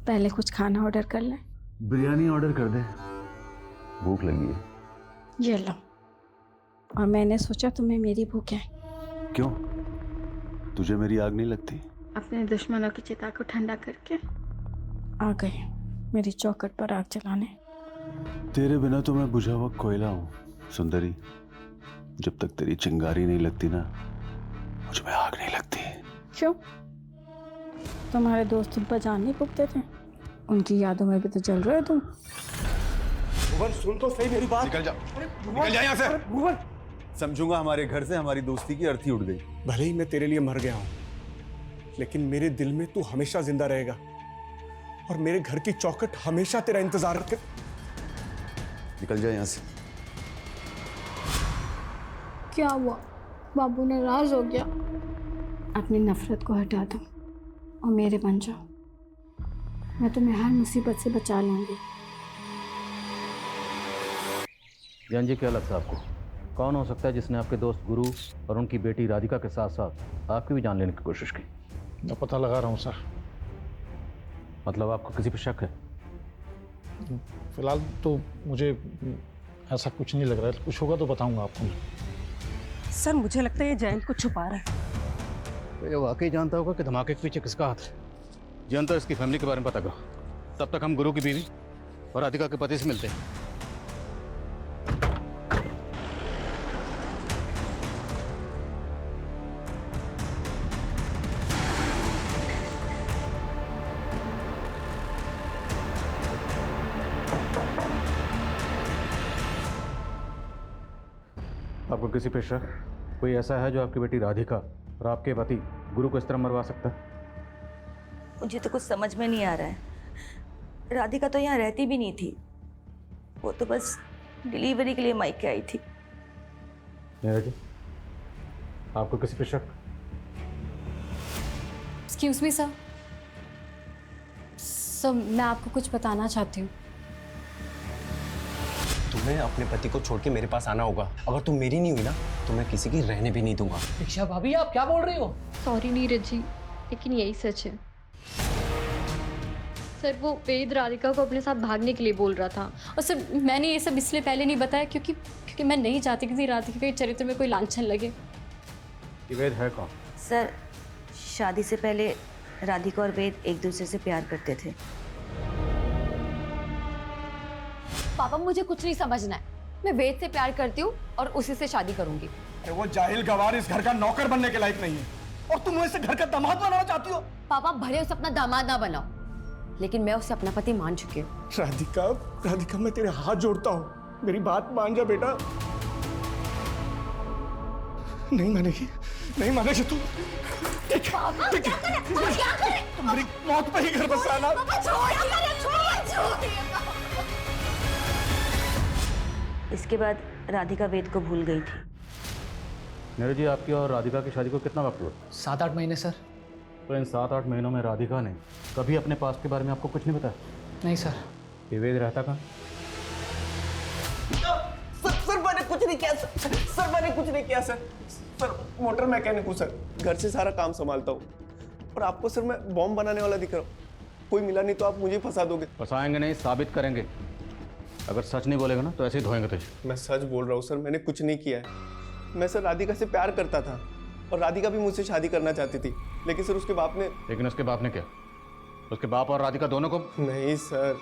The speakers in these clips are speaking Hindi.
पहले कुछ खाना ऑर्डर कर लें। बिरयानी ऑर्डर कर दे, भूख लगी है। ये लो। और मैंने सोचा तुम्हें मेरी भूख है। क्यों, तुझे मेरी आग नहीं लगती? अपने दुश्मनों की चिता को ठंडा करके आ गई मेरी चौखट पर आग जलाने। तेरे बिना तो मैं बुझा हुआ कोयला हूँ सुंदरी। जब तक तेरी चिंगारी नहीं लगती ना, मुझ में आग नहीं लगती। क्यों, तुम्हारे दोस्त तुम पर जान नहीं फूकते थे? उनकी यादों में भी तो जल रहे हो तुम। भुवन सुन तो सही मेरी बात। निकल जा, निकल जा यहाँ से। भुवन, समझूंगा हमारे घर से हमारी दोस्ती की अर्थी उठ गई। भले ही मैं तेरे लिए मर गया हूं, लेकिन मेरे दिल में तू हमेशा जिंदा रहेगा और मेरे घर की चौखट हमेशा तेरा इंतजार कर। निकल जा यहाँ से। क्या हुआ, बाबू नाराज हो गया? अपनी नफरत को हटा दो और मेरे बन जाओ। मैं तुम्हें हर मुसीबत से बचा लूंगी। ज्ञान जी, क्या लगता है आपको कौन हो सकता है जिसने आपके दोस्त गुरु और उनकी बेटी राधिका के साथ साथ आपकी भी जान लेने की कोशिश की? मैं पता लगा रहा हूँ सर। मतलब आपको किसी पर शक है? फिलहाल तो मुझे ऐसा कुछ नहीं लग रहा है, कुछ होगा तो बताऊंगा आपको। सर मुझे लगता है ये जयंत को छुपा रहा है। तो ये वाकई जानता होगा कि धमाके के पीछे किसका हाथ है। जयंत और इसकी फैमिली के बारे में पता करो, तब तक हम गुरु की बीवी और राधिका के पति से मिलते हैं। आपको किसी पे शक कोई ऐसा है जो आपकी बेटी राधिका और आपके पति गुरु को इस तरह मरवा सकता है? मुझे तो कुछ समझ में नहीं आ रहा है। राधिका तो यहाँ रहती भी नहीं थी, वो तो बस डिलीवरी के लिए मायके आई थी। नीरज जी, आपको किसी पे शक? Excuse me sir. सर मैं आपको कुछ बताना चाहती हूँ। तुम्हें अपने पति को छोड़ के मेरे पास आना होगा। अगर तुम मेरी नहीं हुई ना तो मैं किसी की रहने भी नहीं दूंगा। दीक्षा भाभी आप क्या बोल रही हो? सॉरी नीरज जी, लेकिन यही सच है। सर वो वेद राधिका को अपने साथ भागने के लिए बोल रहा था। और सर मैंने ये सब इसलिए पहले नहीं बताया क्योंकि मैं नहीं चाहती कि राधिका के चरित्र में कोई लांछन लगे। वेद है कौन? सर शादी से पहले राधिका और वेद एक दूसरे से प्यार करते थे। पापा मुझे कुछ नहीं समझना है। मैं वेद से प्यार करती हूँ और उसी से शादी करूंगी। वो जाहिल गवार इस घर का नौकर बनने के लायक नहीं है और तुम इसे घर का दामाद बनाना चाहती हो। पापा भले उसे अपना दामाद ना बनाओ, लेकिन मैं उसे अपना पति मान चुकी हूँ। राधिका, राधिका मैं तेरे हाथ जोड़ता हूँ, मेरी बात मान जा बेटा। नहीं मानेगी, नहीं मानेगी तू। तुम्हारी मौत पर ही घर बसाना। इसके बाद राधिका वेद को भूल गई थी। नीरज जी, आपकी और राधिका की शादी को कितना वक्त हुआ? 7-8 महीने सर। तो इन 7-8 महीनों में राधिका ने कभी अपने पास्ट के बारे में आपको कुछ नहीं बताया? नहीं सर। ये वेद रहता कहाँ? सर मैंने कुछ नहीं किया सर मैंने कुछ नहीं किया सर मोटर मैकेनिक हूँ सर, घर से सारा काम संभालता हूँ। और आपको सर मैं बॉम्ब बनाने वाला दिख रहा हूँ। कोई मिला नहीं तो आप मुझे फंसा दोगे। फंसाएंगे नहीं, साबित करेंगे। अगर सच नहीं बोलेगा ना तो ऐसे ही धोएंगे तुझे। मैं सच बोल रहा हूँ सर, मैंने कुछ नहीं किया है। मैं सर राधिका से प्यार करता था और राधिका भी मुझसे शादी करना चाहती थी, लेकिन सर उसके बाप ने। लेकिन उसके बाप ने क्या? उसके बाप और राधिका दोनों को? नहीं सर,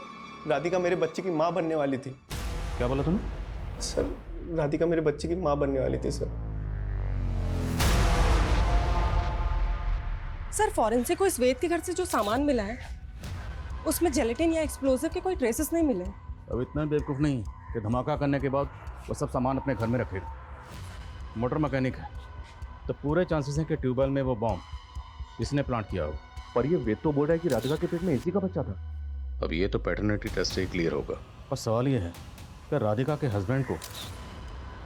राधिका मेरे बच्चे की माँ बनने वाली थी। क्या बोला तूने? सर राधिका मेरे बच्चे की माँ बनने वाली थी सर। सर फॉरेंसिक को इस वेद के घर से जो सामान मिला है उसमें जेलेटिन या एक्सप्लोजिव के कोई ट्रेसेस नहीं मिले। अब इतना बेवकूफ़ नहीं कि धमाका करने के बाद वो सब सामान अपने घर में रखेगा। मोटर मैकेनिक है तो पूरे चांसेस हैं कि ट्यूबवेल में वो बॉम्ब इसने प्लांट किया होगा। पर ये वेद तो बोल रहा है कि राधिका के पेट में इसी का बच्चा था। अब ये तो पैटर्निटी टेस्ट से ही क्लियर होगा। और सवाल ये है कि राधिका के हस्बैंड को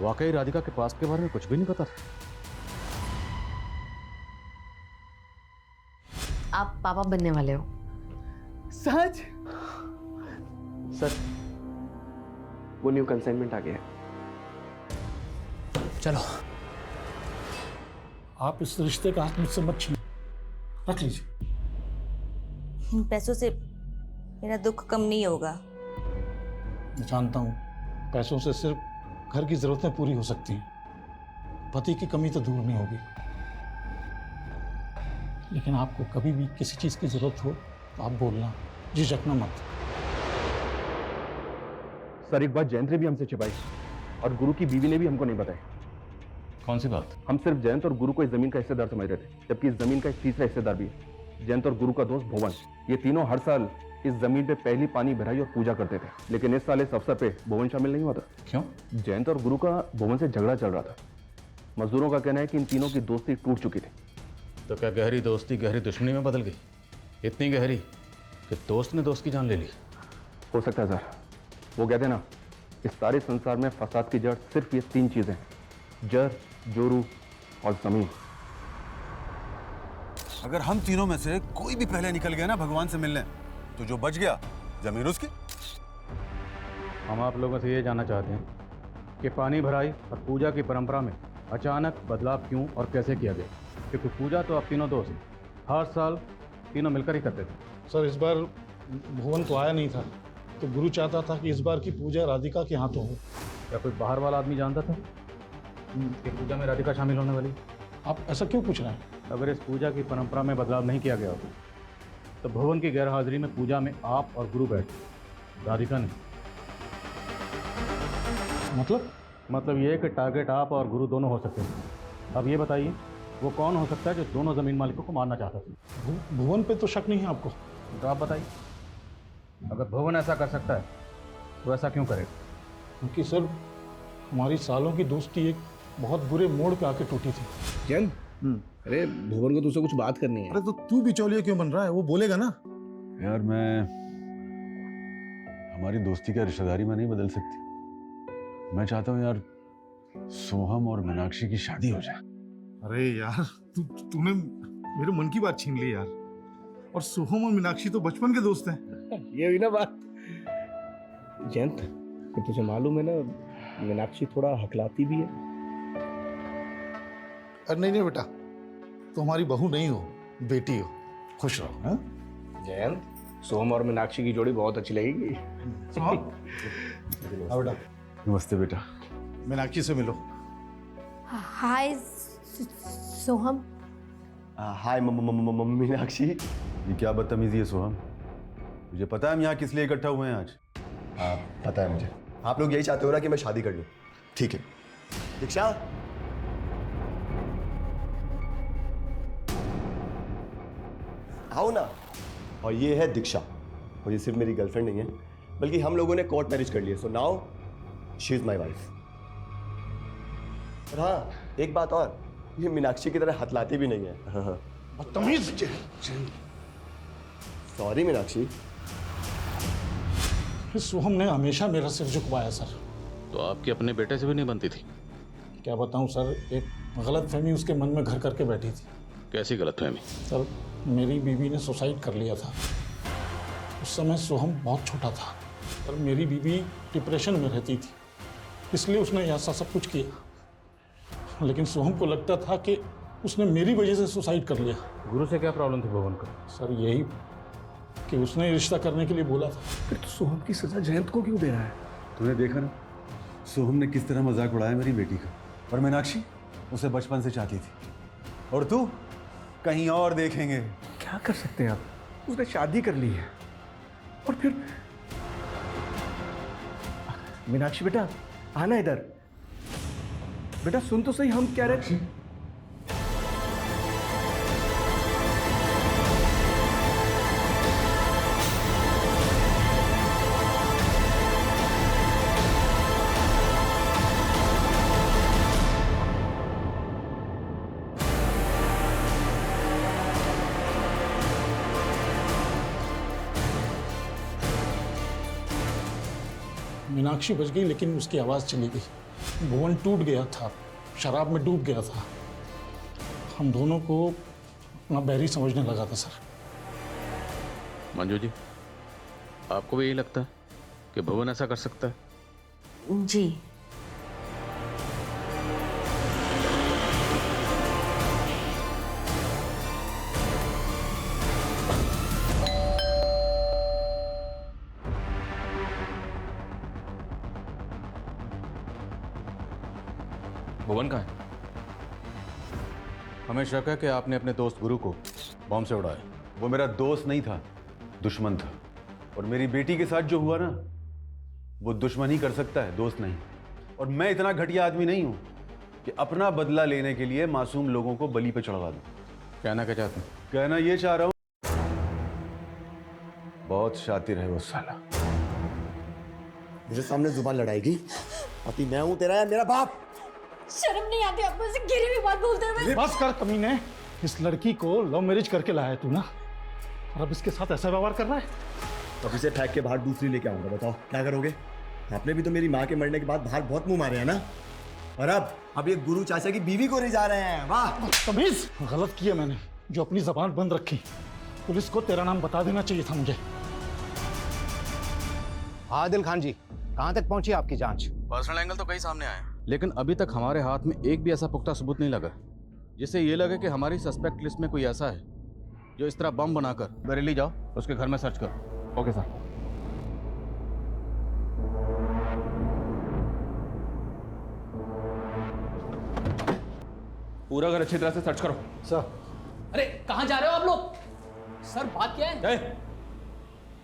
वाकई राधिका के पास्ट के बारे में कुछ भी नहीं पता था। आप पापा बनने वाले हो? सच? सर वो न्यू कंसाइनमेंट आ गया है। चलो आप इस रिश्ते का हाथ मुझसे मत छीनिए, रख लीजिए। इन पैसों से मेरा दुख कम नहीं होगा। मैं जानता हूँ पैसों से सिर्फ घर की ज़रूरतें पूरी हो सकती हैं, पति की कमी तो दूर नहीं होगी। लेकिन आपको कभी भी किसी चीज़ की ज़रूरत हो तो आप बोलना, झिझकना मत। सर एक बात जयंत ने भी हमसे छिपाई और गुरु की बीवी ने भी हमको नहीं बताई। कौन सी बात? हम सिर्फ जयंत और गुरु को इस जमीन का हिस्सेदार समझ रहे थे, जबकि इस जमीन का एक तीसरा हिस्सेदार भी है। जयंत और गुरु का दोस्त भुवन, ये तीनों हर साल इस जमीन पे पहली पानी भराई और पूजा करते थे। लेकिन इस साल इस अवसर पे भुवन शामिल नहीं हुआ था। क्यों? जयंत और गुरु का भुवन से झगड़ा चल रहा था। मजदूरों का कहना है कि इन तीनों की दोस्ती टूट चुकी थी। तो क्या गहरी दोस्ती गहरी दुश्मनी में बदल गई? इतनी गहरी कि दोस्त ने दोस्त की जान ले ली? हो सकता है सर। वो कहते हैं ना, इस सारे संसार में फसाद की जड़ सिर्फ ये 3 चीजें, जर, जोरू और जमीन। अगर हम तीनों में से कोई भी पहले निकल गया ना भगवान से मिलने, तो जो बच गया जमीन उसकी। हम आप लोगों से ये जानना चाहते हैं कि पानी भराई और पूजा की परंपरा में अचानक बदलाव क्यों और कैसे किया गया? क्योंकि पूजा तो आप तीनों दोस्त हर साल तीनों मिलकर ही करते थे। सर इस बार भुवन तो आया नहीं था, तो गुरु चाहता था कि इस बार की पूजा राधिका के हाथों हो। क्या कोई बाहर वाला आदमी जानता था कि पूजा में राधिका शामिल होने वाली? आप ऐसा क्यों पूछ रहे हैं? अगर इस पूजा की परंपरा में बदलाव नहीं किया गया होता तो भुवन की गैरहाजिरी में पूजा में आप और गुरु बैठे, राधिका नहीं। मतलब ये कि टारगेट आप और गुरु दोनों हो सकते हैं। अब ये बताइए वो कौन हो सकता है जो दोनों जमीन मालिकों को मारना चाहता था? भुवन पे तो शक नहीं है आपको? तो आप बताइए, अगर भुवन ऐसा कर सकता है तो ऐसा क्यों करेगा? क्योंकि सर हमारी सालों की दोस्ती एक बहुत बुरे मोड़ पे आके टूटी थी। जैन, अरे भुवन को तुझसे कुछ बात करनी है। अरे तो तू बिचौलिया क्यों बन रहा है? वो बोलेगा ना। यार हमारी दोस्ती का रिश्तेदारी में नहीं बदल सकती। मैं चाहता हूँ यार सोहम और मीनाक्षी की शादी हो जाए। अरे यार तूने मेरे मन की बात छीन ली यार। और सोहम और मीनाक्षी तो बचपन के दोस्त हैं। ये हुई ना बात। जयंत, तुझे मालूम है ना, मीनाक्षी थोड़ा हकलाती भी है। अरे नहीं बेटा, तो हमारी बहू नहीं हो, बेटी हो। खुश रहो। हाँ जयंत, सोहम और मीनाक्षी की जोड़ी बहुत अच्छी लगेगी। बेटा, नमस्ते बेटा। मीनाक्षी से मिलो। हाय सोहम। हाय मीनाक्षी। ये क्या बदतमीजी है सोहम? मुझे पता है हम यहाँ किस लिए इकट्ठा हुए हैं आज। हाँ पता है मुझे। आप लोग यही चाहते हो ना कि मैं शादी कर लूं। ठीक है दीक्षा, आओ ना। और ये है दीक्षा, और ये सिर्फ मेरी गर्लफ्रेंड नहीं है, बल्कि हम लोगों ने कोर्ट मैरिज कर लिया। So now she is my wife. और हाँ एक बात और, ये मीनाक्षी की तरह हथलाती भी नहीं है। बदतमीज। सॉरी मीनाक्षी। सोहम ने हमेशा मेरा सिर झुकवाया सर। तो आपकी अपने बेटे से भी नहीं बनती थी? क्या बताऊं सर, एक गलतफहमी उसके मन में घर करके बैठी थी। कैसी गलतफहमी? सर मेरी बीवी ने सुसाइड कर लिया था। उस समय सोहम बहुत छोटा था और मेरी बीवी डिप्रेशन में रहती थी, इसलिए उसने ऐसा सब कुछ किया। लेकिन सोहम को लगता था कि उसने मेरी वजह से सुसाइड कर लिया। गुरु से क्या प्रॉब्लम थी भुवन को? सर यही कि उसने रिश्ता करने के लिए बोला था। फिर तो सोहम की सजा जयंत को क्यों दे रहा है? तूने देखा ना सोहम ने किस तरह मजाक उड़ाया मेरी बेटी का। और मीनाक्षी उसे बचपन से चाहती थी, और तू कहीं और देखेंगे। क्या कर सकते हैं आप? उसने शादी कर ली है। और फिर मीनाक्षी बेटा आना इधर। बेटा सुन तो सही, हम कह रहे थे। मीनाक्षी बच गई, लेकिन उसकी आवाज़ चली गई। भुवन टूट गया था, शराब में डूब गया था। हम दोनों को अपना बैरी समझने लगा था सर। मंजू जी, आपको भी यही लगता है कि भुवन ऐसा कर सकता है? जी। भुवन कहाँ है? हमें शक है कि आपने अपने दोस्त गुरु को बॉम्ब से उड़ाया। वो मेरा दोस्त नहीं था, दुश्मन था। और मेरी बेटी के साथ जो हुआ ना, वो दुश्मन ही कर सकता है, दोस्त नहीं। और मैं इतना घटिया आदमी नहीं हूं कि अपना बदला लेने के लिए मासूम लोगों को बलि पे चढ़वा दूं। कहना क्या चाहते हैं? कहना ये चाह रहा हूं, बहुत शातिर है वो साला। मेरे सामने जुबान लड़ाएगी? अभी मैं हूं तेरा या मेरा बाप? शर्म नहीं आती आपको ऐसे गिरी हुई बात बोलते हुए? बस कर कमीने, इस लड़की को लव मैरिज करके लाया है तू ना, और अब इसके साथ ऐसा व्यवहार कर रहा है। अब इसे फेंक के बाहर दूसरी लेके आऊंगा, बताओ क्या करोगे? आपने भी तो मेरी माँ के मरने के बाद बाहर बहुत मुंह मारे हैं ना, और अब ये गुरु चाचा की बीवी को ले जा रहे हैं। वाह तमीज, गलत किया मैंने जो अपनी जबान बंद रखी। पुलिस को तेरा नाम बता देना चाहिए था मुझे। आदिल खान जी, कहाँ तक पहुंची आपकी जांच? पर्सनल एंगल तो कई सामने आए, लेकिन अभी तक हमारे हाथ में एक भी ऐसा पुख्ता सबूत नहीं लगा जिससे ये लगे कि हमारी सस्पेक्ट लिस्ट में कोई ऐसा है जो इस तरह बम बनाकर बरेली जाओ उसके घर में सर्च करो। Okay sir. पूरा घर अच्छी तरह से सर्च करो। सर। अरे कहाँ जा रहे हो आप लोग? सर बात क्या है?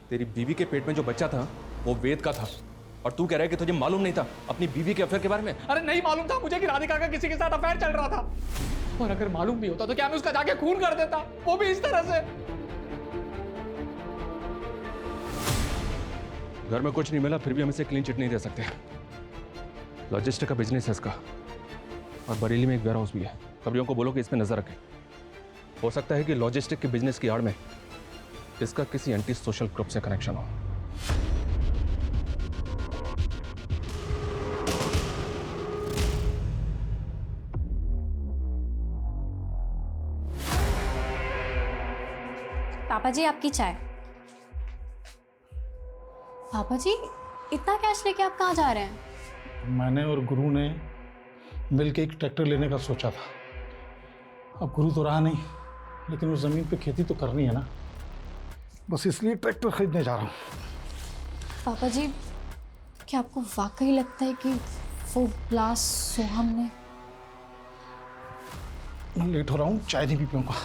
तेरी बीवी के पेट में जो बच्चा था वो वेद का था, और तू कह रहा है कि तुझे मालूम नहीं था अपनी बीवी के अफेयर के बारे में? अरे नहीं मालूम था मुझे कि राधिका का किसी के साथ अफेयर चल रहा था, और अगर मालूम भी होता तो क्या मैं उसका जाके खून कर देता, वो भी इस तरह से? घर में कुछ नहीं मिला फिर भी हम इसे क्लीन चिट नहीं दे सकते। लॉजिस्टिक का बिजनेस है इसका, और बरेली में एक वेयर हाउस भी है। खबरियों को बोलो कि इस पे नजर रखें। हो सकता है कि लॉजिस्टिक के बिजनेस की आड़ में इसका किसी एंटी सोशल ग्रुप से कनेक्शन हो। पापा जी आपकी चाय। पापा जी इतना कैश लेके आप कहाँ जा रहे हैं? मैंने और गुरु ने मिलके एक ट्रैक्टर लेने का सोचा था। अब गुरु तो रहा नहीं, लेकिन उस जमीन पे खेती तो करनी है ना, बस इसलिए ट्रैक्टर खरीदने जा रहा हूँ। पापा जी क्या आपको वाकई लगता है कि वो ब्लास्ट सोहम ने? मैं लेट हो रहा हूँ, चाय नहीं पी पाऊंगा।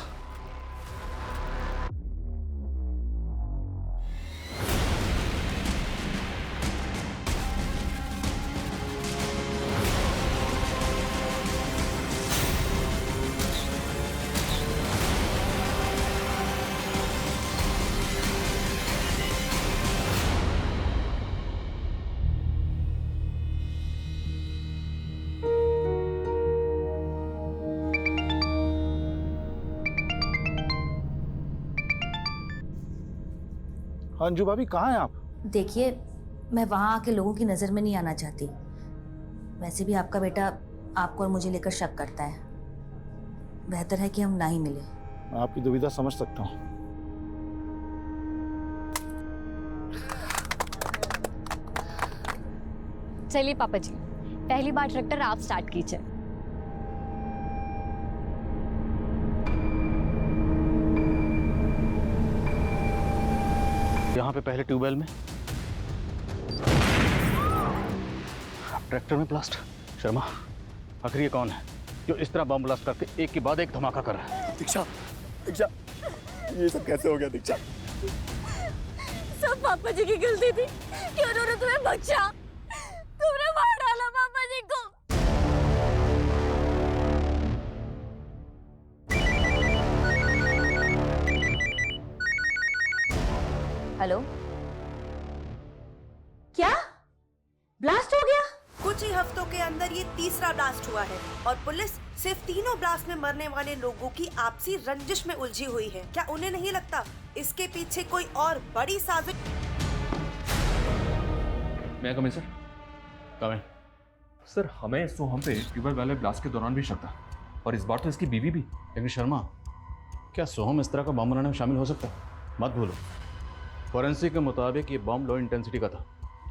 अंजू भाभी कहाँ हैं आप? देखिए, मैं वहाँ आके लोगों की नज़र में नहीं आना चाहती। वैसे भी आपका बेटा आपको और मुझे लेकर शक करता है। बेहतर है कि हम ना ही मिले। मैं आपकी दुविधा समझ सकता हूँ। चलिए पापा जी, पहली बार ट्रैक्टर आप स्टार्ट कीजिए। यहाँ पे पहले ट्यूबवेल में, ट्रैक्टर में ब्लास्ट। शर्मा, आखिर ये कौन है जो इस तरह बम ब्लास्ट करके एक के बाद एक धमाका कर रहा है? दीक्षा, दीक्षा, ये सब कैसे हो गया दीक्षा? सब पापा जी की गलती थी कि उन्होंने तुम्हें बचा। तुमने मार डाला पापा जी को। हेलो, क्या ब्लास्ट हो गया? कुछ ही हफ्तों के अंदर ये तीसरा ब्लास्ट हुआ है, और पुलिस सिर्फ तीनों ब्लास्ट में मरने वाले लोगों की आपसी रंजिश में उलझी हुई है। क्या उन्हें नहीं लगता इसके पीछे कोई और बड़ी साजिश? मैं कम सर? कम सर, हमें सोहम पे ट्यूबवेल वाले ब्लास्ट के दौरान भी शक था, और इस बार तो इसकी बीवी भी। लेकिन शर्मा, क्या सोहम इस तरह का बम बनाने में शामिल हो सकता है? मत भूलो, फॉरेंसिक के मुताबिक ये बम लो इंटेंसिटी का था,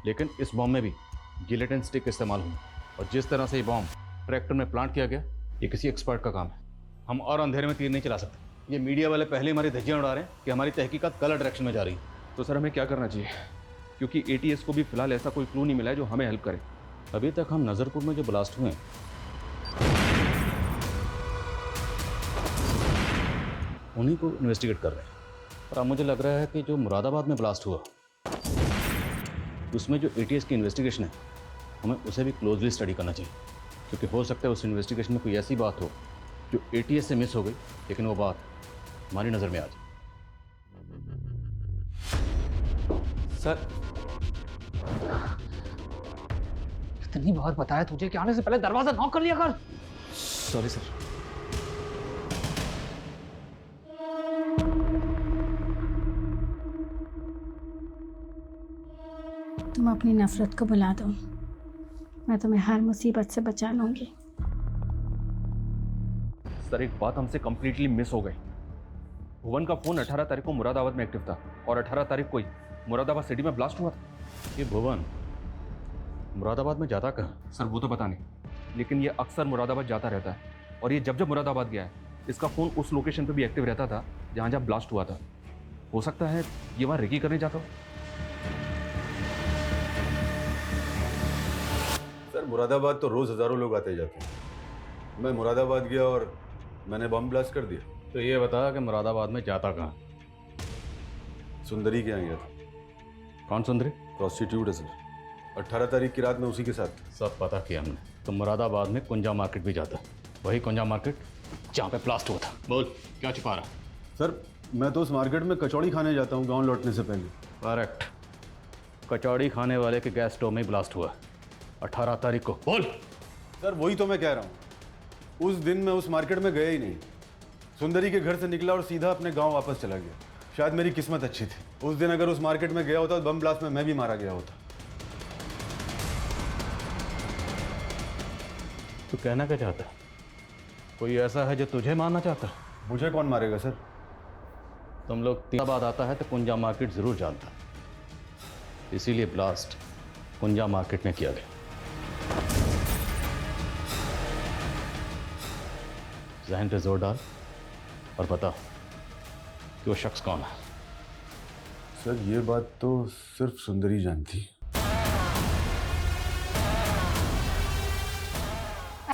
लेकिन इस बम में भी गिलेटिन स्टिक इस्तेमाल हुई, और जिस तरह से ये बम ट्रैक्टर में प्लांट किया गया, ये किसी एक्सपर्ट का काम है। हम और अंधेरे में तीर नहीं चला सकते। ये मीडिया वाले पहले हमारी धज्जियां उड़ा रहे हैं कि हमारी तहकीकात गलत डायरेक्शन में जा रही है। तो सर हमें क्या करना चाहिए? क्योंकि ATS को भी फिलहाल ऐसा कोई क्लू नहीं मिला है जो हमें हेल्प करे। अभी तक हम नज़रपुर में जो ब्लास्ट हुए हैं उन्हीं को इन्वेस्टिगेट कर रहे हैं। और अब मुझे लग रहा है कि जो मुरादाबाद में ब्लास्ट हुआ उसमें जो ATS की इन्वेस्टिगेशन है हमें उसे भी क्लोजली स्टडी करना चाहिए, क्योंकि हो सकता है उस इन्वेस्टिगेशन में कोई ऐसी बात हो जो ATS से मिस हो गई, लेकिन वो बात हमारी नज़र में आ जाए। सर, इतनी बार बताया तुझे कि आने से पहले दरवाजा नॉक कर लिया कर। Sorry sir. तुम अपनी नफरत को बुला दो, मैं तुम्हें हर मुसीबत से बचा लूंगी। सर एक बात हमसे कंप्लीटली मिस हो गई। भुवन का फोन 18 तारीख को मुरादाबाद में एक्टिव था और 18 तारीख को ही मुरादाबाद सिटी में ब्लास्ट हुआ था। ये भुवन मुरादाबाद में जाता कहाँ? सर वो तो पता नहीं, लेकिन ये अक्सर मुरादाबाद जाता रहता है और ये जब जब मुरादाबाद गया है इसका फ़ोन उस लोकेशन पे भी एक्टिव रहता था जहाँ जहाँ ब्लास्ट हुआ था। हो सकता है ये वहाँ रेकी करने जाता हो। सर मुरादाबाद तो रोज़ हज़ारों लोग आते जाते हैं। मैं मुरादाबाद गया और मैंने बम ब्लास्ट कर दिया। तो ये बता कि मुरादाबाद में जाता कहाँ? सुंदरी के यहाँ गया था। कौन सुंदरी? प्रोस्टिट्यूट है सर। 18 तारीख की रात में उसी के साथ। सब पता किया हमने। तो मुरादाबाद में कुंजा मार्केट भी जाता, वही कुंजा मार्केट जहाँ पे ब्लास्ट हुआ था। बोल क्या छिपा रहा? सर मैं तो उस मार्केट में कचौड़ी खाने जाता हूँ गांव लौटने से पहले। करेक्ट, कचौड़ी खाने वाले के गैस स्टोव में ब्लास्ट हुआ 18 तारीख को। बोल। सर वही तो मैं कह रहा हूँ, उस दिन मैं उस मार्केट में गया ही नहीं। सुंदरी के घर से निकला और सीधा अपने गांव वापस चला गया। शायद मेरी किस्मत अच्छी थी। उस दिन अगर उस मार्केट में गया होता तो बम ब्लास्ट में मैं भी मारा गया होता। तू कहना क्या चाहता है? कोई ऐसा है जो तुझे मारना चाहता है? मुझे कौन मारेगा सर? तुम लोग तीन बाद आता है तो कुंजा मार्केट जरूर जानता, इसीलिए ब्लास्ट कुंजा मार्केट में किया गया। जहन पे जोर डाल और बता कि वो शख्स कौन है। सर ये बात तो सिर्फ सुंदरी जानती।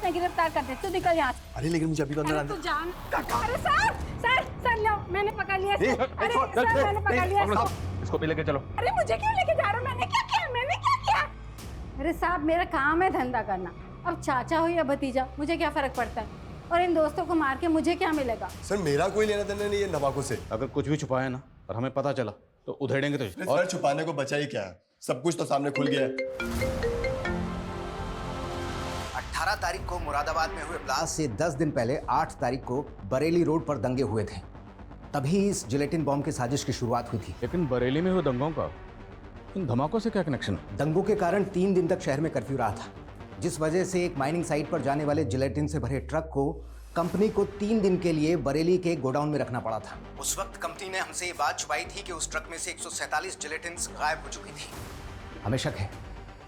गिरफ्तार कर दे, तू निकल यहाँ से। अरे लेकिन मुझे अभी तो अंदर आना। तू जान। अरे सर लो, मैंने पकड़ लिया इसको। अरे सर मैंने पकड़ लिया इसको। इसको भी लेके चलो। अरे मुझे क्यों लेके जा रहे हो? मैंने क्या किया? अरे साहब मेरा काम है धंधा करना। अब चाचा हो या भतीजा मुझे क्या फर्क पड़ता है? और इन दोस्तों को मार के मुझे क्या मिलेगा? सर मेरा कोई लेना देना नहीं है नवाको से। अगर कुछ भी छुपाया ना और हमें पता चला तो उधेड़ेंगे तुझे। और सर छुपाने को बचा ही क्या है, सब कुछ तो सामने खुल गया है। 18 तारीख को मुरादाबाद में हुए ब्लास्ट से 10 दिन पहले 8 तारीख को बरेली रोड पर दंगे हुए थे। तभी इस जिलेटिन बॉम्ब की साजिश की शुरुआत हुई थी। लेकिन बरेली में हुए दंगों का इन धमाकों से क्या कनेक्शन है? दंगों के कारण 3 दिन तक शहर में कर्फ्यू रहा था, जिस वजह से एक माइनिंग साइट पर जाने वाले जिलेटिन से भरे ट्रक को कंपनी को 3 दिन के लिए बरेली के गोडाउन में रखना पड़ा था। उस वक्त कंपनी ने हमसे ये बात छुपाई थी कि उस ट्रक में से 147 जिलेटिन्स गायब हो चुकी थी। हमें शक है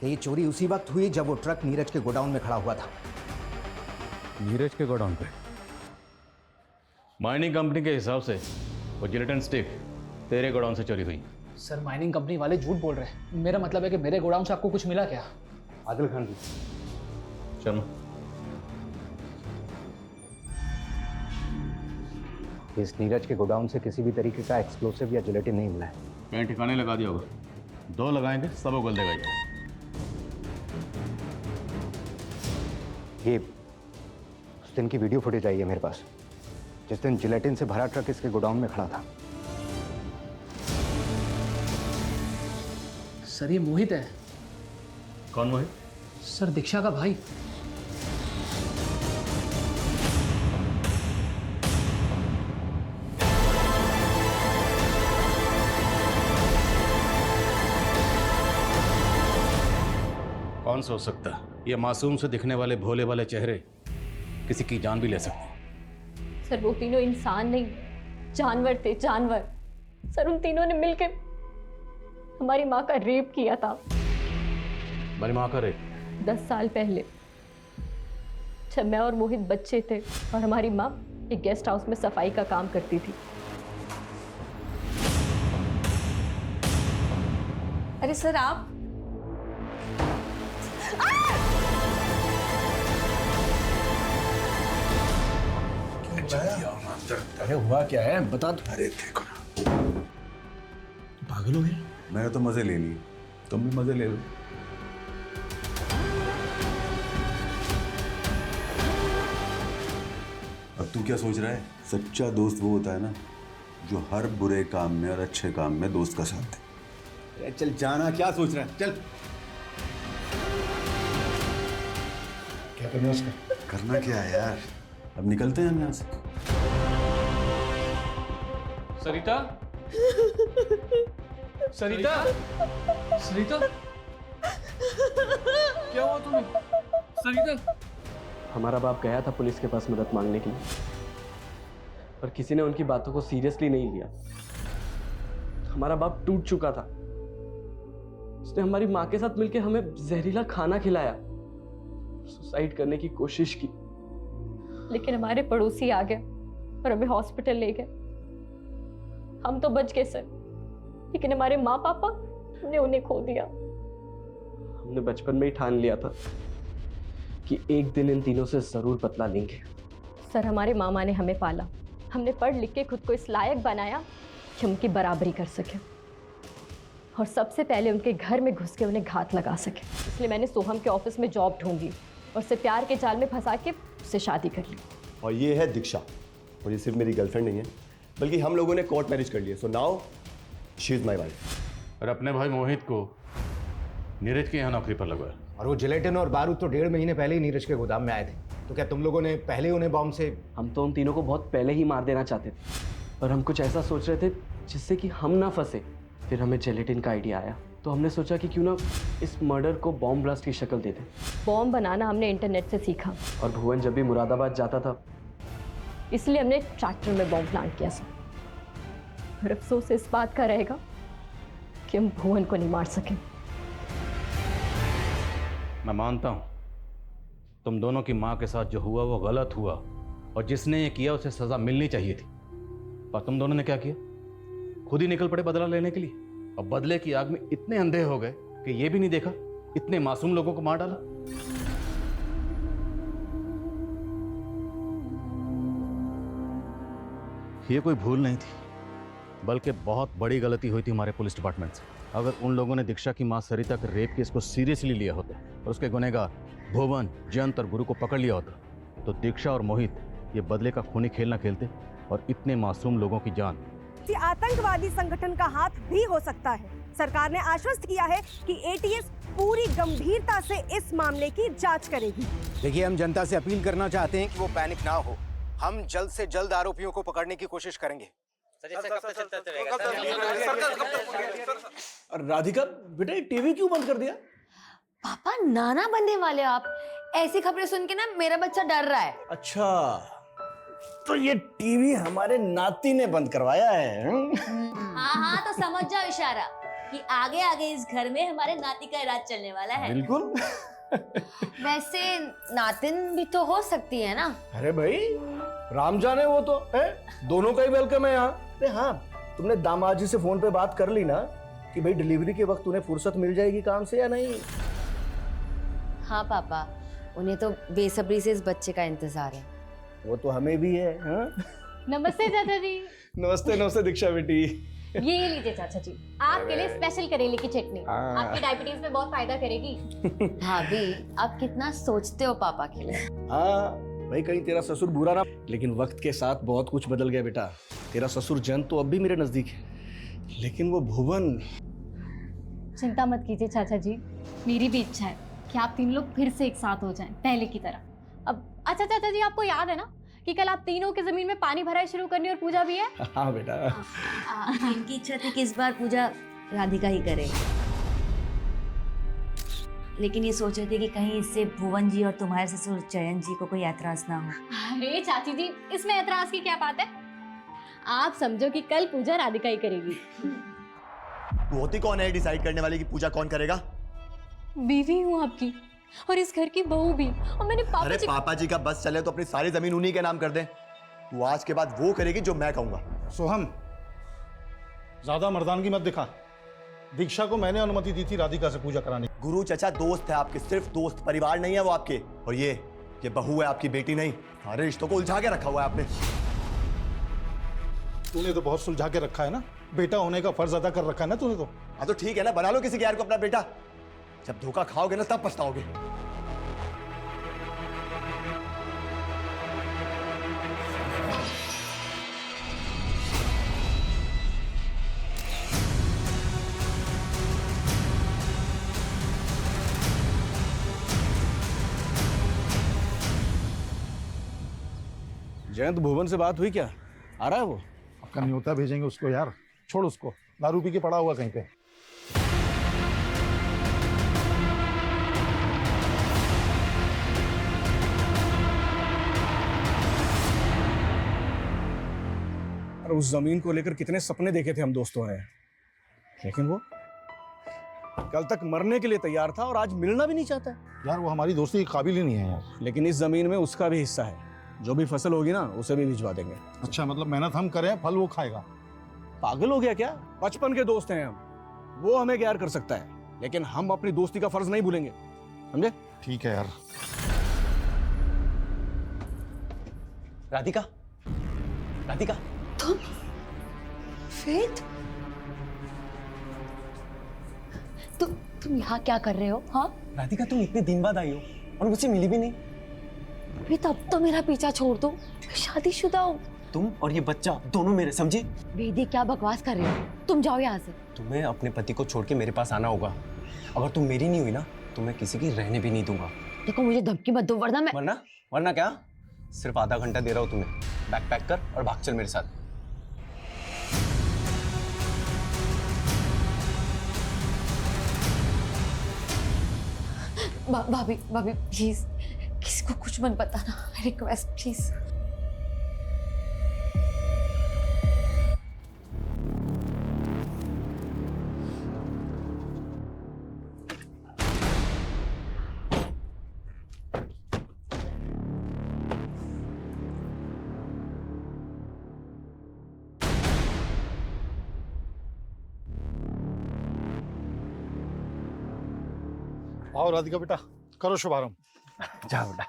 कि ये चोरी उसी वक्त हुई जब वो ट्रक नीरज के गोडाउन में खड़ा हुआ था। नीरज के गोडाउन पे? माइनिंग कंपनी के हिसाब से वो जिलेटिन स्टिक तेरे गोडाउन से चोरी हुई। सर माइनिंग कंपनी वाले झूठ बोल रहे हैं। मेरा मतलब है कि मेरे गोडाउन से आपको कुछ मिला क्या? आदिल खान जी, शर्मा, इस नीरज के गोडाउन से किसी भी तरीके का एक्सप्लोसिव या जिलेटिन नहीं मिला है। कहीं ठिकाने लगा दिया होगा। 2 लगाएंगे सब उगल देगा ये उस दिन की वीडियो फुटेज आई है मेरे पास, जिस दिन जिलेटिन से भरा ट्रक इसके गोडाउन में खड़ा था। सर ये मोहित है। कौन मोहित? सर दीक्षा का भाई। कौन सोच सकता है ये मासूम से दिखने वाले भोले वाले चेहरे किसी की जान भी ले सकते? सर वो तीनों इंसान नहीं, जानवर थे, जानवर। सर उन तीनों ने मिलकर हमारी माँ का रेप किया था। हमारी माँ का रेप? 10 साल पहले जब मैं और मोहित बच्चे थे और हमारी माँ एक गेस्ट हाउस में सफाई का काम करती थी। अरे सर आप अरे हुआ क्या है बता दो। अरे देखो ना, पागल हो गए? मैंने तो मजे ले लिए, तुम भी मजे ले लो। अब तू क्या सोच रहा है? सच्चा दोस्त वो होता है ना जो हर बुरे काम में और अच्छे काम में दोस्त का साथ दे। अरे चल जाना, क्या सोच रहा है? चल। क्या करना है उसका? करना क्या है यार, अब निकलते हैं हम यहाँ से। सरिता, सरिता, सरिता, क्या हुआ तुम्हें? सरिता, हमारा बाप गया था पुलिस के पास मदद मांगने के लिए, पर किसी ने उनकी बातों को सीरियसली नहीं लिया। हमारा बाप टूट चुका था। उसने हमारी माँ के साथ मिलकर हमें जहरीला खाना खिलाया, सुसाइड करने की कोशिश की। लेकिन हमारे पड़ोसी आ गए और हमें हॉस्पिटल ले गए। हम तो बच गए सर, लेकिन हमारे माँ पापा ने उन्हें खो दिया। हमने बचपन में ही ठान लिया था कि एक दिन इन तीनों से जरूर बदला लेंगे। सर, हमारे मामा ने हमें पाला, हमने पढ़ लिख के खुद को इस लायक बनाया कि हम उनकी बराबरी कर सके और सबसे पहले उनके घर में घुस के उन्हें घात लगा सके। इसलिए मैंने सोहम के ऑफिस में जॉब ढूंढी और उसे प्यार के जाल में फंसा के उससे शादी कर ली। और ये है दीक्षा, और ये सिर्फ मेरी गर्लफ्रेंड नहीं है बल्कि हम लोगों ने कोर्ट मैरिज कर लिया। So now she is my wife. और अपने भाई मोहित को नीरज के यहाँ नौकरी पर लगवाया। और वो जिलेटिन और बारूद तो 1.5 महीने पहले ही नीरज के गोदाम में आए थे। तो क्या तुम लोगों ने पहले उन्हें बॉम्ब से? हम तो उन तीनों को बहुत पहले ही मार देना चाहते थे, पर हम कुछ ऐसा सोच रहे थे जिससे कि हम ना फंसे। फिर हमें जेलेटिन का आइडिया आया, तो हमने सोचा कि क्यों ना इस मर्डर को बॉम्ब ब्लास्ट की शक्ल दे दें। बॉम्ब बनाना हमने इंटरनेट से सीखा और भुवन जब भी मुरादाबाद जाता था, इसलिए हमने ट्रैक्टर में बॉम्ब प्लांट किया सर। और अफसोस इस बात का रहेगा कि हम भुवन को नहीं मार सके। मैं मानता हूं तुम दोनों की मां के साथ जो हुआ वो गलत हुआ और जिसने ये किया उसे सजा मिलनी चाहिए थी। पर तुम दोनों ने क्या किया? खुद ही निकल पड़े बदला लेने के लिए, और बदले की आग में इतने अंधे हो गए कि ये भी नहीं देखा इतने मासूम लोगों को मार डाला। ये कोई भूल नहीं थी, बल्कि बहुत बड़ी गलती हुई थी हमारे पुलिस डिपार्टमेंट से। अगर उन लोगों ने दीक्षा की मां सरिता के रेप केस को सीरियसली लिया होता और उसके गुनहगार भुवन, जयंत और गुरु को पकड़ लिया होता, तो दीक्षा और मोहित ये बदले का खूनी खेल ना खेलते और इतने मासूम लोगों की जान। आतंकवादी संगठन का हाथ भी हो सकता है। सरकार ने आश्वस्त किया है कि एटीएस पूरी गंभीरता से इस मामले की जांच करेगी। देखिए, हम जनता से अपील करना चाहते हैं कि वो पैनिक ना हो। हम जल्द से जल्द आरोपियों को पकड़ने की कोशिश करेंगे। राधिका बेटा, ये टीवी क्यों बंद कर दिया? पापा नाना बनने वाले आप। ऐसी खबरें सुन के ना मेरा बच्चा डर रहा है। अच्छा, तो ये टीवी हमारे नाती ने बंद करवाया है? हाँ, तो समझ जाओ इशारा कि आगे आगे इस घर में हमारे नाती का इलाज चलने वाला है। बिल्कुल। वैसे नातिन भी तो हो सकती है ना? अरे भाई, राम जाने वो तो है, दोनों का ही वेलकम है यहाँ। अरे हाँ, तुमने दामाद जी से फोन पे बात कर ली ना कि भाई डिलीवरी के वक्त उन्हें फुर्सत मिल जाएगी काम से या नहीं? हाँ पापा, उन्हें तो बेसब्री से इस बच्चे का इंतजार है। वो तो हमें भी है। हाँ? नमस्ते चाचा जी। नमस्ते नमस्ते दीक्षा बेटी। ये लीजिए चाचा जी, आपके लिए स्पेशल करेले की चटनी, आपकी डायबिटीज में बहुत फायदा करेगी। भाभी, आप कितना सोचते हो पापा के लिए। हाँ भाई, कहीं तेरा ससुर बुरा ना, लेकिन वक्त के साथ बहुत कुछ बदल गया बेटा। तेरा ससुर जयंत तो अब भी मेरे नजदीक है, लेकिन वो भुवन। चिंता मत कीजिए चाचा जी, मेरी भी इच्छा है कि आप तीन लोग फिर से एक साथ हो जाएं, पहले की तरह। अब अच्छा चाचा जी, आपको याद है ना कि कल आप तीनों की जमीन में पानी भराई शुरू करनी और पूजा भी है? हाँ बेटा। इनकी इच्छा थी कि इस बार पूजा राधिका ही करे, लेकिन ये सोच रहे थे कि कहीं इससे भुवन जी और तुम्हारे ससुर जयंत जी को कोई ऐतराज ना हो। अरे चाची जी, इसमें ऐतराज की क्या बात है? आप समझो कि कल पूजा राधिका ही करेगी। तू होती कौन है डिसाइड करने वाली कि पूजा कौन करेगा? बीवी हूँ आपकी और इस घर की बहू भी, और मैंने पापा जी का बस चले तो अपनी सारी जमीन उन्हीं के नाम कर दे। तू आज के बाद वो करेगी जो मैं कहूंगा। सोहम, ज्यादा मर्दानगी मत दिखा। दीक्षा को मैंने अनुमति दी थी राधिका से पूजा कराने की। गुरु चचा दोस्त है आपके, सिर्फ दोस्त, परिवार नहीं है वो आपके। और ये बहू है आपकी, बेटी नहीं। सारे रिश्तों को उलझा के रखा हुआ है आपने। तूने तो बहुत सुलझा के रखा है ना, बेटा होने का फर्ज अदा कर रखा है ना तूने तो। हाँ तो ठीक है ना, बना लो किसी गैर को अपना बेटा। जब धोखा खाओगे ना तब पछताओगे। जयंत भुवन से बात हुई क्या? आ रहा है वो? आपका न्योता भेजेंगे उसको यार, छोड़ उसको, दारू पी के पड़ा हुआ कहीं पे। और उस जमीन को लेकर कितने सपने देखे थे हम दोस्तों ने, लेकिन वो कल तक मरने के लिए तैयार था और आज मिलना भी नहीं चाहता है। यार वो हमारी दोस्ती के काबिल ही नहीं है यार। लेकिन इस जमीन में उसका भी हिस्सा है, जो भी फसल होगी ना उसे भी भिजवा देंगे। अच्छा मतलब मेहनत हम करें, फल वो खाएगा? पागल हो गया क्या? बचपन के दोस्त हैं हम, वो हमें गैर कर सकता है, लेकिन हम अपनी दोस्ती का फर्ज नहीं भूलेंगे, समझे? ठीक है यार। राधिका, राधिका, श्वेत, तुम यहाँ क्या कर रहे हो? हाँ राधिका, तुम इतने दिन बाद आई हो और मुझसे मिली भी नहीं। श्वेत, अब तो मेरा पीछा छोड़ दो, मैं शादीशुदा हूँ। तुम और ये बच्चा दोनों मेरे, समझी? वेदी क्या बकवास कर रहे हो? तुम जाओ यहाँ से। तुम्हें अपने पति को छोड़ के मेरे पास आना होगा। अगर तुम मेरी नहीं हुई ना तो मैं किसी की रहने भी नहीं दूंगा। देखो मुझे धमकी मत दो वरना मैं। वरना क्या? सिर्फ आधा घंटा दे रहा हूँ तुम्हें, बैग पैक कर और भाग चल मेरे साथ। भाभी प्लीज किसी को कुछ मत बताना, रिक्वेस्ट प्लीज। आओ राधिका बेटा, करो शुभारंभ। जा बेटा।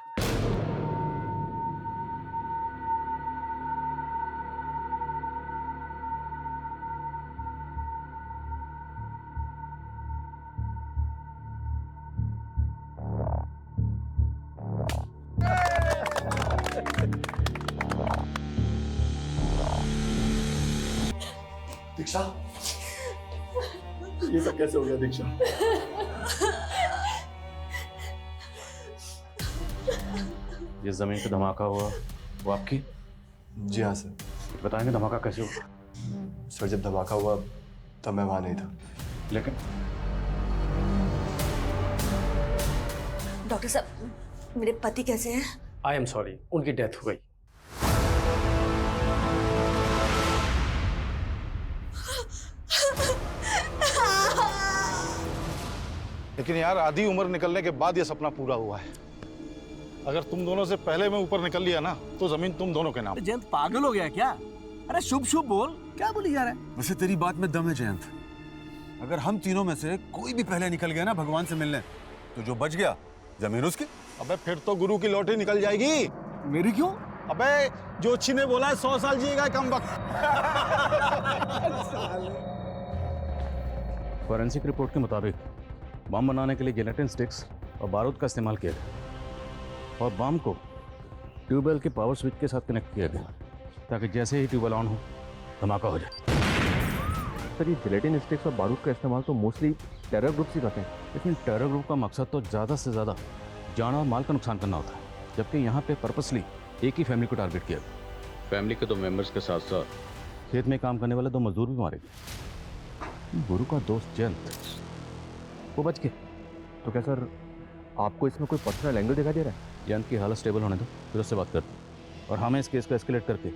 दीक्षा, ये सब कैसे हो गया दीक्षा? जिस जमीन पे धमाका हुआ वो आपकी? जी हाँ सर। बताएंगे धमाका कैसे हुआ? सर जब धमाका हुआ तब मैं वहां नहीं था। लेकिन डॉक्टर साहब, मेरे पति कैसे हैं? आई एम सॉरी, उनकी डेथ हो गई। लेकिन यार आधी उम्र निकलने के बाद ये सपना पूरा हुआ है। अगर तुम दोनों से पहले मैं ऊपर निकल लिया ना तो जमीन तुम दोनों के नाम। जयंत पागल हो गया क्या? अरे शुभ शुभ बोल, क्या बोली जा रहा है? वैसे तेरी बात में दम है जयंत। अगर हम तीनों में से कोई भी पहले निकल गया ना भगवान से मिलने, तो जो बच गया जमीन उसकी। अबे फिर तो गुरु की लॉटरी निकल जाएगी। मेरी क्यों? अबे जोशी ने बोला है 100 साल जिएगा कम वक्त। फॉरेंसिक रिपोर्ट के मुताबिक बम बनाने के लिए जिलेटिन स्टिक्स और बारूद का इस्तेमाल किया गया और बम को ट्यूबवेल के पावर स्विच के साथ कनेक्ट किया गया ताकि जैसे ही ट्यूबवेल ऑन हो धमाका हो जाए। सर ये जिलेटिन स्टिक्स और बारूद का इस्तेमाल तो मोस्टली टेरर ग्रुप्स ही करते हैं। लेकिन टेरर ग्रुप का मकसद तो ज़्यादा से ज़्यादा जान और माल का नुकसान करना होता है, जबकि यहाँ पे पर्पसली एक ही फैमिली को टारगेट किया गया। फैमिली के 2 मेंबर्स के साथ साथ खेत में काम करने वाले 2 मजदूर भी मारे गए। गुरु का दोस्त जयंत वो बच गए। तो क्या सर आपको इसमें कोई पर्सनल एंगल दिखाई दे रहा है? जयंत की हालत स्टेबल होने दो, फिर उससे बात करते हैं और हमें इस केस को एस्केलेट करके